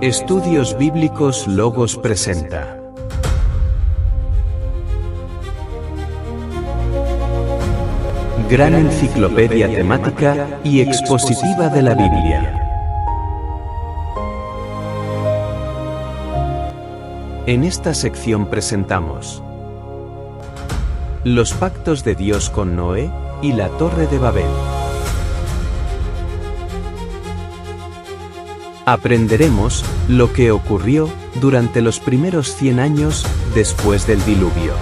Estudios Bíblicos Logos presenta. Gran enciclopedia temática y expositiva de la Biblia. En esta sección presentamos los pactos de Dios con Noé y la Torre de Babel. Aprenderemos lo que ocurrió durante los primeros 100 años después del diluvio.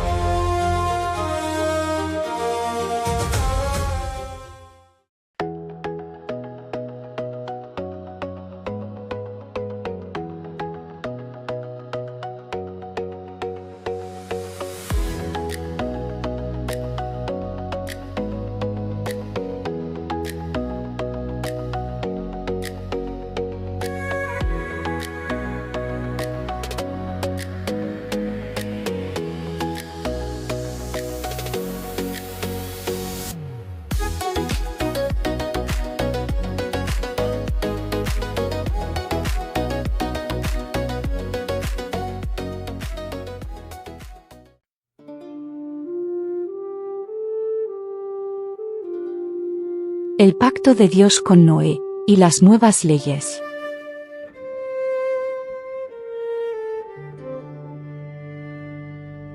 El pacto de Dios con Noé y las nuevas leyes.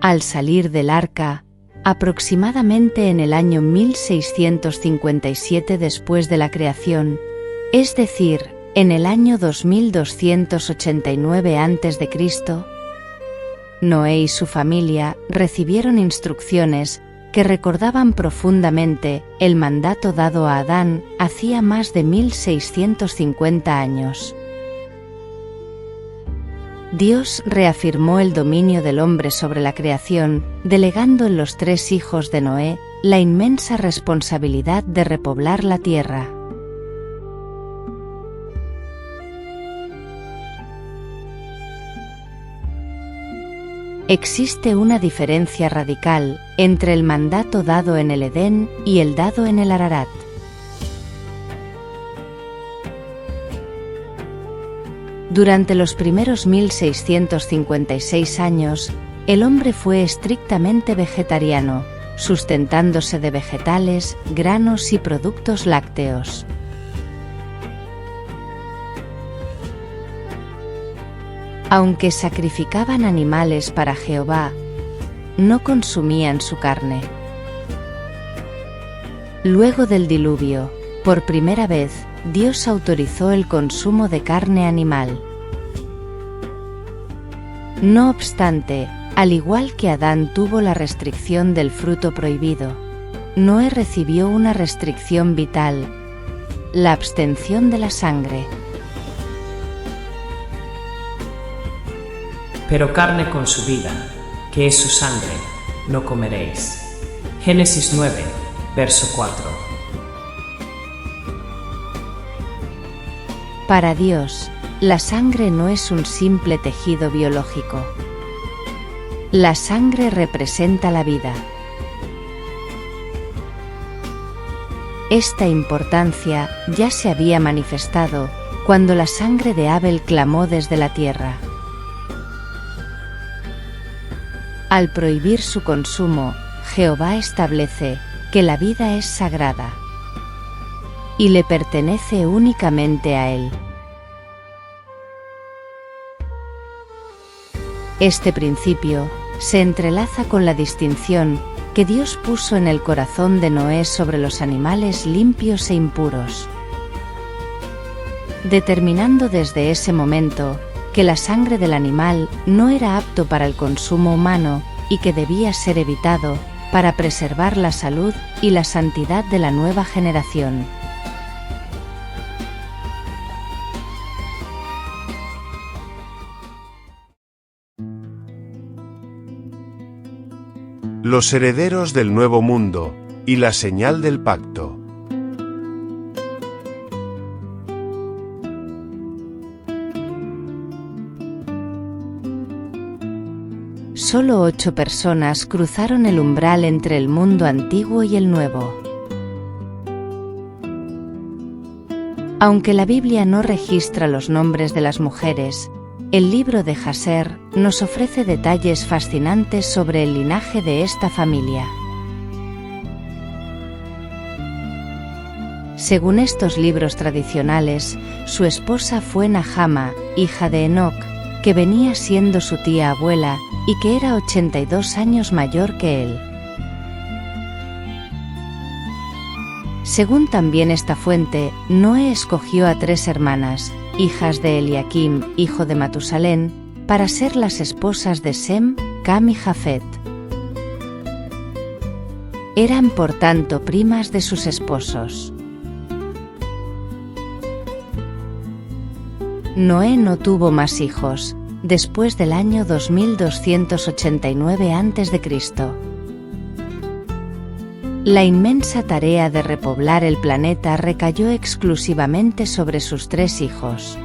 Al salir del arca, aproximadamente en el año 1657 después de la creación, es decir, en el año 2289 a.C., Noé y su familia recibieron instrucciones que recordaban profundamente el mandato dado a Adán hacía más de 1650 años. Dios reafirmó el dominio del hombre sobre la creación, delegando en los 3 hijos de Noé la inmensa responsabilidad de repoblar la tierra. Existe una diferencia radical entre el mandato dado en el Edén y el dado en el Ararat. Durante los primeros 1656 años, el hombre fue estrictamente vegetariano, sustentándose de vegetales, granos y productos lácteos. Aunque sacrificaban animales para Jehová, no consumían su carne. Luego del diluvio, por primera vez, Dios autorizó el consumo de carne animal. No obstante, al igual que Adán tuvo la restricción del fruto prohibido, Noé recibió una restricción vital: la abstención de la sangre. Pero carne con su vida, que es su sangre, no comeréis. Génesis 9, verso 4. Para Dios, la sangre no es un simple tejido biológico. La sangre representa la vida. Esta importancia ya se había manifestado cuando la sangre de Abel clamó desde la tierra. Al prohibir su consumo, Jehová establece que la vida es sagrada y le pertenece únicamente a Él. Este principio se entrelaza con la distinción que Dios puso en el corazón de Noé sobre los animales limpios e impuros, determinando desde ese momento que la sangre del animal no era apto para el consumo humano y que debía ser evitado para preservar la salud y la santidad de la nueva generación. Los herederos del Nuevo Mundo y la señal del pacto. Solo 8 personas cruzaron el umbral entre el mundo antiguo y el nuevo. Aunque la Biblia no registra los nombres de las mujeres, el libro de Jaser nos ofrece detalles fascinantes sobre el linaje de esta familia. Según estos libros tradicionales, su esposa fue Nahama, hija de Enoc, que venía siendo su tía abuela y que era 82 años mayor que él. Según también esta fuente, Noé escogió a 3 hermanas, hijas de Eliakim, hijo de Matusalén, para ser las esposas de Sem, Cam y Jafet. Eran por tanto primas de sus esposos. Noé no tuvo más hijos, después del año 2289 a.C. La inmensa tarea de repoblar el planeta recayó exclusivamente sobre sus 3 hijos.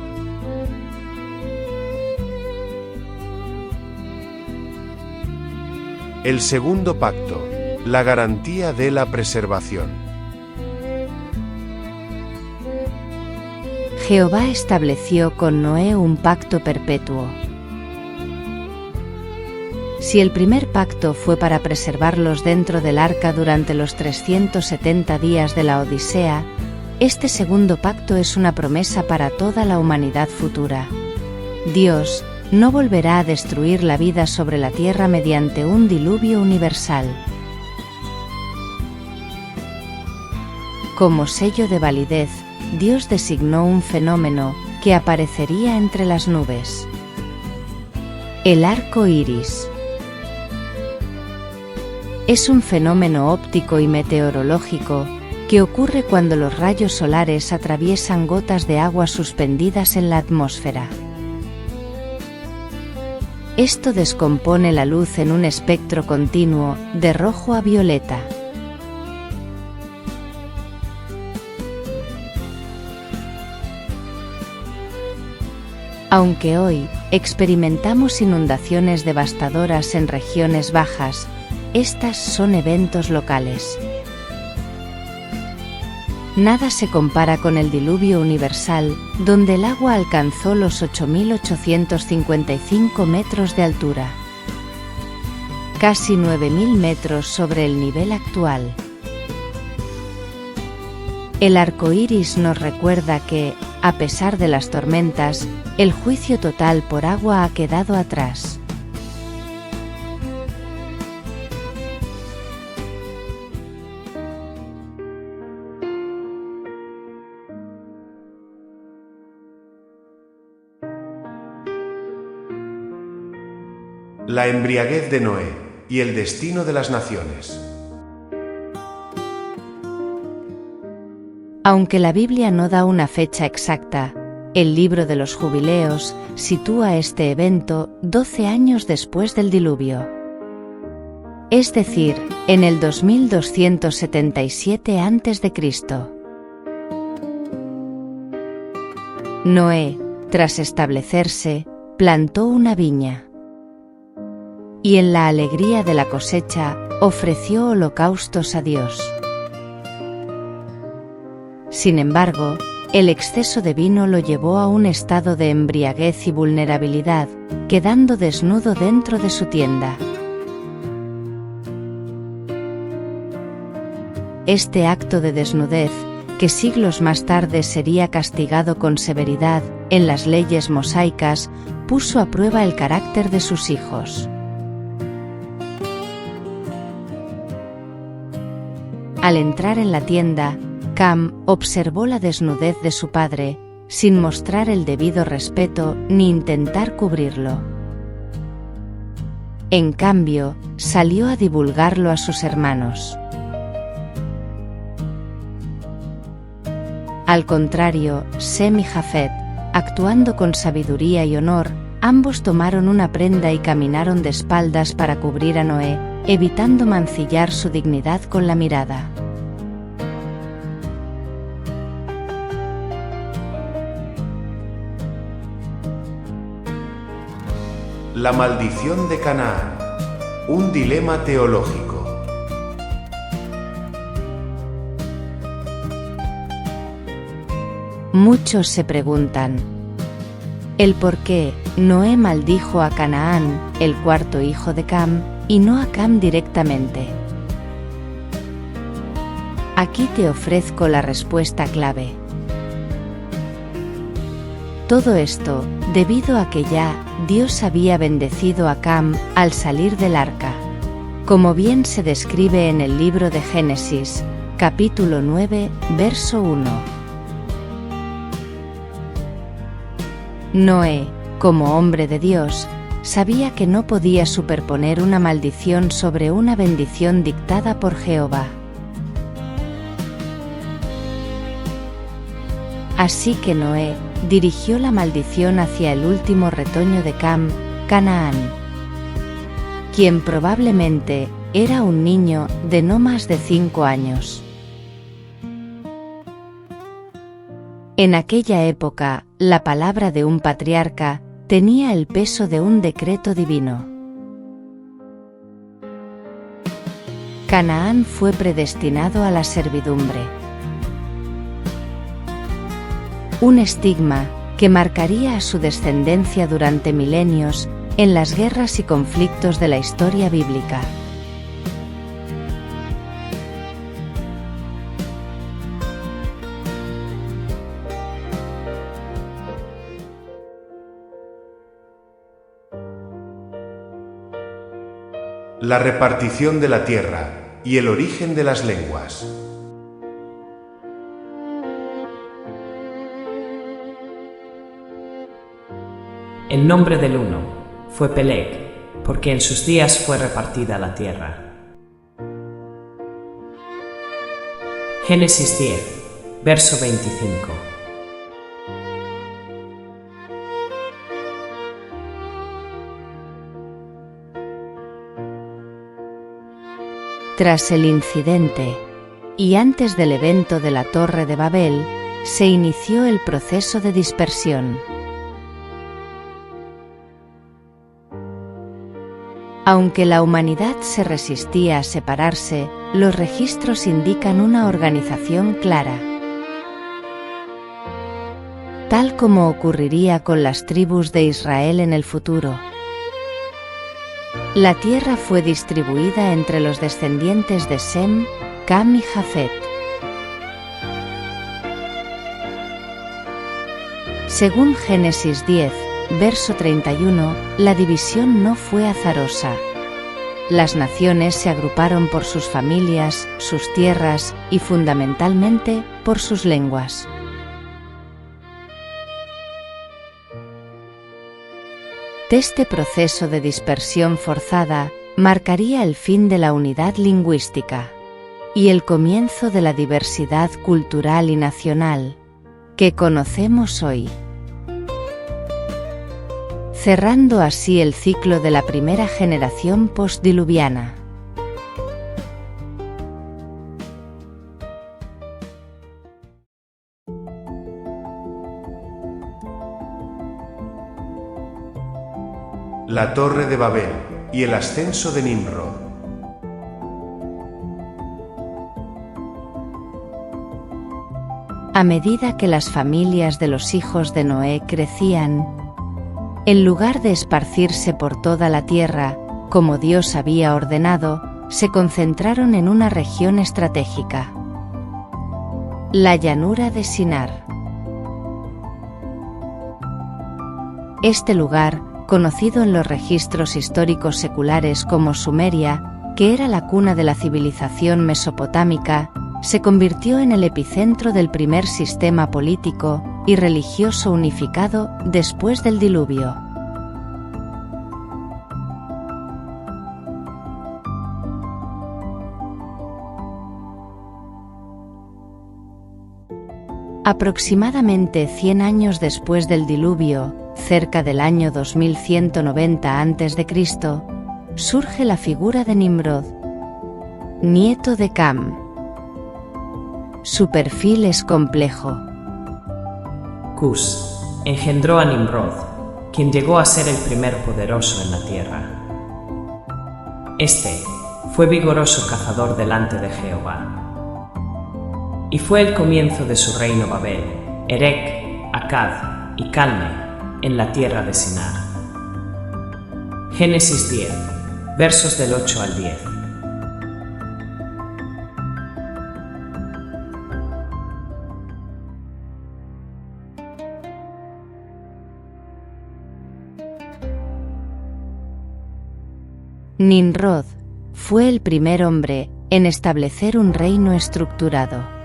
El segundo pacto, la garantía de la preservación. Jehová estableció con Noé un pacto perpetuo. Si el primer pacto fue para preservarlos dentro del arca durante los 370 días de la Odisea, este segundo pacto es una promesa para toda la humanidad futura. Dios no volverá a destruir la vida sobre la tierra mediante un diluvio universal. Como sello de validez, Dios designó un fenómeno que aparecería entre las nubes: el arco iris. Es un fenómeno óptico y meteorológico que ocurre cuando los rayos solares atraviesan gotas de agua suspendidas en la atmósfera. Esto descompone la luz en un espectro continuo, de rojo a violeta. Aunque hoy experimentamos inundaciones devastadoras en regiones bajas, estas son eventos locales. Nada se compara con el diluvio universal, donde el agua alcanzó los 8.855 metros de altura. Casi 9.000 metros sobre el nivel actual. El arco iris nos recuerda que, a pesar de las tormentas, el juicio total por agua ha quedado atrás. La embriaguez de Noé y el destino de las naciones. Aunque la Biblia no da una fecha exacta, el libro de los Jubileos sitúa este evento 12 años después del diluvio. Es decir, en el 2277 a.C. Noé, tras establecerse, plantó una viña. Y en la alegría de la cosecha, ofreció holocaustos a Dios. Sin embargo, el exceso de vino lo llevó a un estado de embriaguez y vulnerabilidad, quedando desnudo dentro de su tienda. Este acto de desnudez, que siglos más tarde sería castigado con severidad en las leyes mosaicas, puso a prueba el carácter de sus hijos. Al entrar en la tienda, Cam observó la desnudez de su padre, sin mostrar el debido respeto ni intentar cubrirlo. En cambio, salió a divulgarlo a sus hermanos. Al contrario, Sem y Jafet, actuando con sabiduría y honor, ambos tomaron una prenda y caminaron de espaldas para cubrir a Noé, evitando mancillar su dignidad con la mirada. La maldición de Canaán. Un dilema teológico. muchos se preguntan el por qué Noé maldijo a Canaán, el cuarto hijo de Cam, y no a Cam directamente. Aquí te ofrezco la respuesta clave. Todo esto, debido a que ya Dios había bendecido a Cam al salir del arca, como bien se describe en el libro de Génesis, capítulo 9, verso 1. Noé, como hombre de Dios, sabía que no podía superponer una maldición sobre una bendición dictada por Jehová. Así que Noé dirigió la maldición hacia el último retoño de Cam, Canaán, quien probablemente era un niño de no más de 5 años. En aquella época, la palabra de un patriarca tenía el peso de un decreto divino. Canaán fue predestinado a la servidumbre. Un estigma que marcaría a su descendencia durante milenios en las guerras y conflictos de la historia bíblica. La repartición de la tierra y el origen de las lenguas. El nombre del uno fue Peleg, porque en sus días fue repartida la tierra. Génesis 10, verso 25. Tras el incidente, y antes del evento de la Torre de Babel, se inició el proceso de dispersión. Aunque la humanidad se resistía a separarse, los registros indican una organización clara. Tal como ocurriría con las tribus de Israel en el futuro. La tierra fue distribuida entre los descendientes de Sem, Cam y Jafet. Según Génesis 10, verso 31, la división no fue azarosa. Las naciones se agruparon por sus familias, sus tierras y fundamentalmente por sus lenguas. Este proceso de dispersión forzada marcaría el fin de la unidad lingüística y el comienzo de la diversidad cultural y nacional que conocemos hoy, cerrando así el ciclo de la primera generación postdiluviana. La Torre de Babel y el ascenso de Nimrod. A medida que las familias de los hijos de Noé crecían, en lugar de esparcirse por toda la tierra, como Dios había ordenado, se concentraron en una región estratégica: la llanura de Sinar. Este lugar, conocido en los registros históricos seculares como Sumeria, que era la cuna de la civilización mesopotámica, se convirtió en el epicentro del primer sistema político y religioso unificado después del diluvio. Aproximadamente 100 años después del diluvio, cerca del año 2190 a.C., surge la figura de Nimrod, nieto de Cam. Su perfil es complejo. Cus engendró a Nimrod, quien llegó a ser el primer poderoso en la tierra. Este fue vigoroso cazador delante de Jehová. Y fue el comienzo de su reino Babel, Erech, Akkad y Calne en la tierra de Sinar. Génesis 10, versos del 8 al 10. Nimrod fue el primer hombre en establecer un reino estructurado.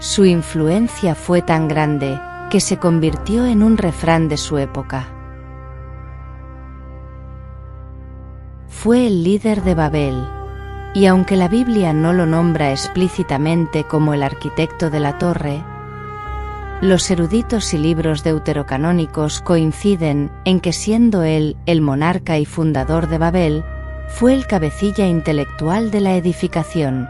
Su influencia fue tan grande que se convirtió en un refrán de su época. Fue el líder de Babel, y aunque la Biblia no lo nombra explícitamente como el arquitecto de la torre, los eruditos y libros deuterocanónicos coinciden en que, siendo él el monarca y fundador de Babel, fue el cabecilla intelectual de la edificación.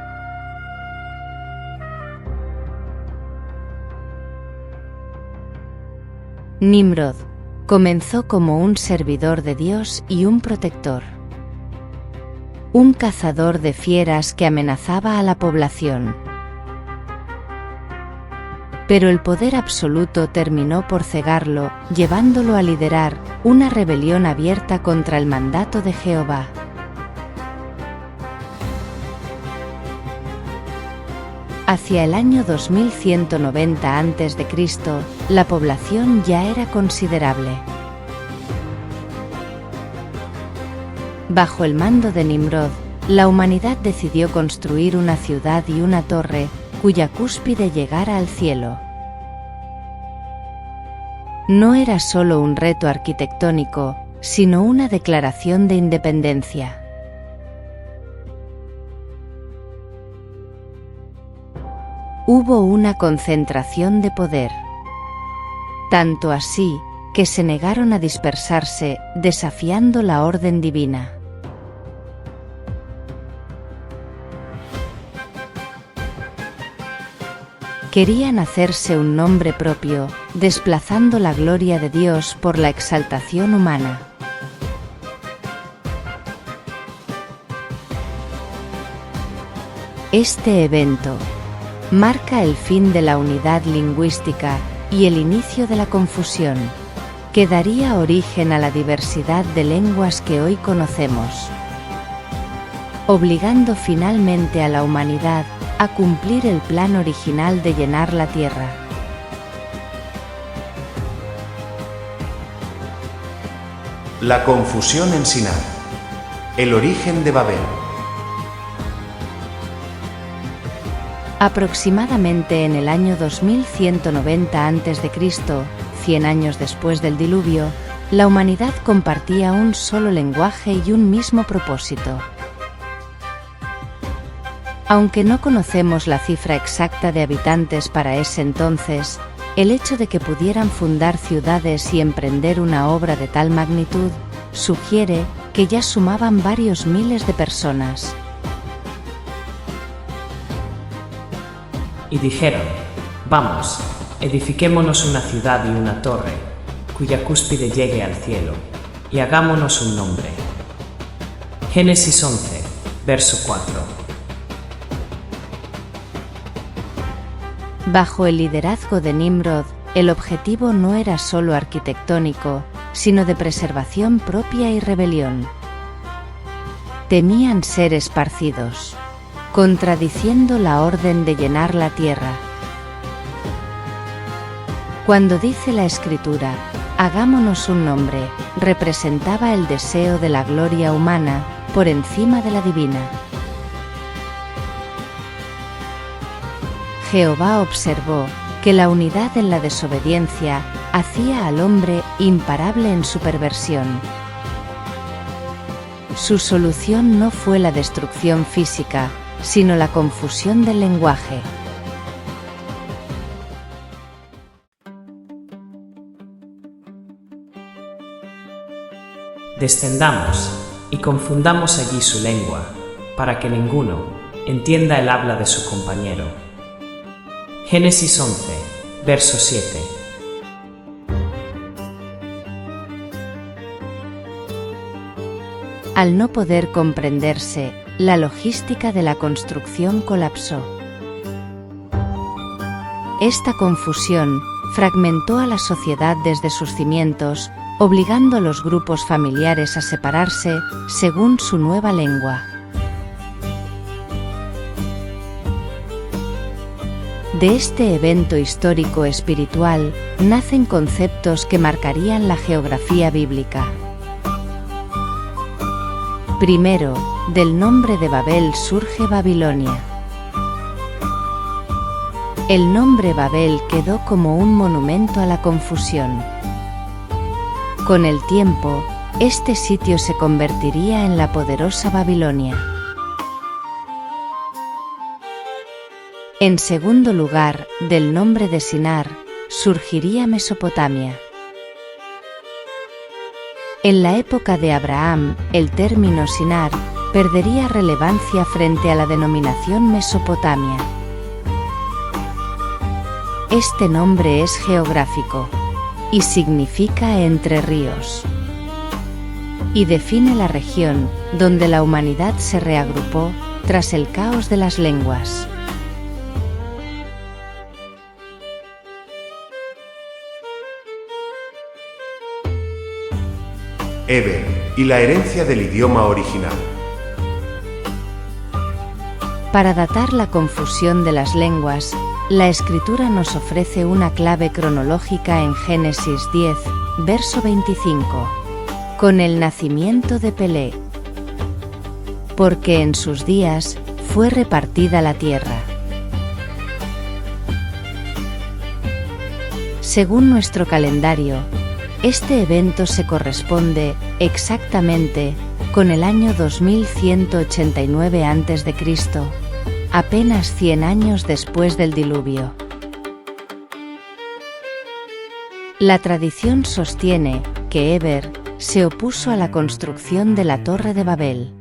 Nimrod comenzó como un servidor de Dios y un protector. Un cazador de fieras que amenazaba a la población. Pero el poder absoluto terminó por cegarlo, llevándolo a liderar una rebelión abierta contra el mandato de Jehová. Hacia el año 2190 a.C., la población ya era considerable. Bajo el mando de Nimrod, la humanidad decidió construir una ciudad y una torre, cuya cúspide llegara al cielo. No era solo un reto arquitectónico, sino una declaración de independencia. Hubo una concentración de poder. Tanto así, que se negaron a dispersarse, desafiando la orden divina. Querían hacerse un nombre propio, desplazando la gloria de Dios por la exaltación humana. Este evento marca el fin de la unidad lingüística y el inicio de la confusión, que daría origen a la diversidad de lenguas que hoy conocemos, obligando finalmente a la humanidad a cumplir el plan original de llenar la tierra. La confusión en Sinar. El origen de Babel. Aproximadamente en el año 2190 a.C., 100 años después del diluvio, la humanidad compartía un solo lenguaje y un mismo propósito. Aunque no conocemos la cifra exacta de habitantes para ese entonces, el hecho de que pudieran fundar ciudades y emprender una obra de tal magnitud sugiere que ya sumaban varios miles de personas. Y dijeron: vamos, edifiquémonos una ciudad y una torre, cuya cúspide llegue al cielo, y hagámonos un nombre. Génesis 11, verso 4. Bajo el liderazgo de Nimrod, el objetivo no era solo arquitectónico, sino de preservación propia y rebelión. Temían ser esparcidos, contradiciendo la orden de llenar la tierra. Cuando dice la Escritura, hagámonos un nombre, representaba el deseo de la gloria humana por encima de la divina. Jehová observó que la unidad en la desobediencia hacía al hombre imparable en su perversión. Su solución no fue la destrucción física, sino la confusión del lenguaje. Descendamos y confundamos allí su lengua, para que ninguno entienda el habla de su compañero. Génesis 11, verso 7. Al no poder comprenderse, la logística de la construcción colapsó. Esta confusión fragmentó a la sociedad desde sus cimientos, obligando a los grupos familiares a separarse según su nueva lengua. De este evento histórico espiritual nacen conceptos que marcarían la geografía bíblica. Primero, del nombre de Babel surge Babilonia. El nombre Babel quedó como un monumento a la confusión. Con el tiempo, este sitio se convertiría en la poderosa Babilonia. En segundo lugar, del nombre de Sinar, surgiría Mesopotamia. En la época de Abraham, el término Sinar perdería relevancia frente a la denominación Mesopotamia. Este nombre es geográfico y significa entre ríos, y define la región donde la humanidad se reagrupó tras el caos de las lenguas. Eber y la herencia del idioma original. Para datar la confusión de las lenguas, la Escritura nos ofrece una clave cronológica en Génesis 10, verso 25, con el nacimiento de Pelé. Porque en sus días fue repartida la tierra. Según nuestro calendario, este evento se corresponde exactamente con el año 2189 a.C., apenas 100 años después del diluvio. La tradición sostiene que Eber se opuso a la construcción de la Torre de Babel.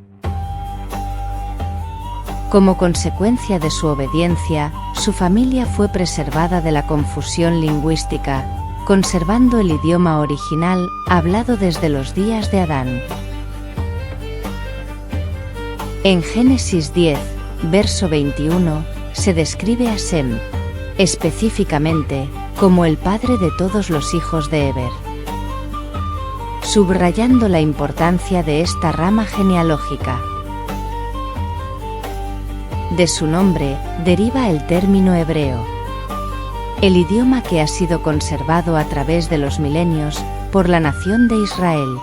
Como consecuencia de su obediencia, su familia fue preservada de la confusión lingüística, conservando el idioma original hablado desde los días de Adán. En Génesis 10, verso 21, se describe a Sem, específicamente, como el padre de todos los hijos de Eber, subrayando la importancia de esta rama genealógica. De su nombre deriva el término hebreo, el idioma que ha sido conservado a través de los milenios por la nación de Israel.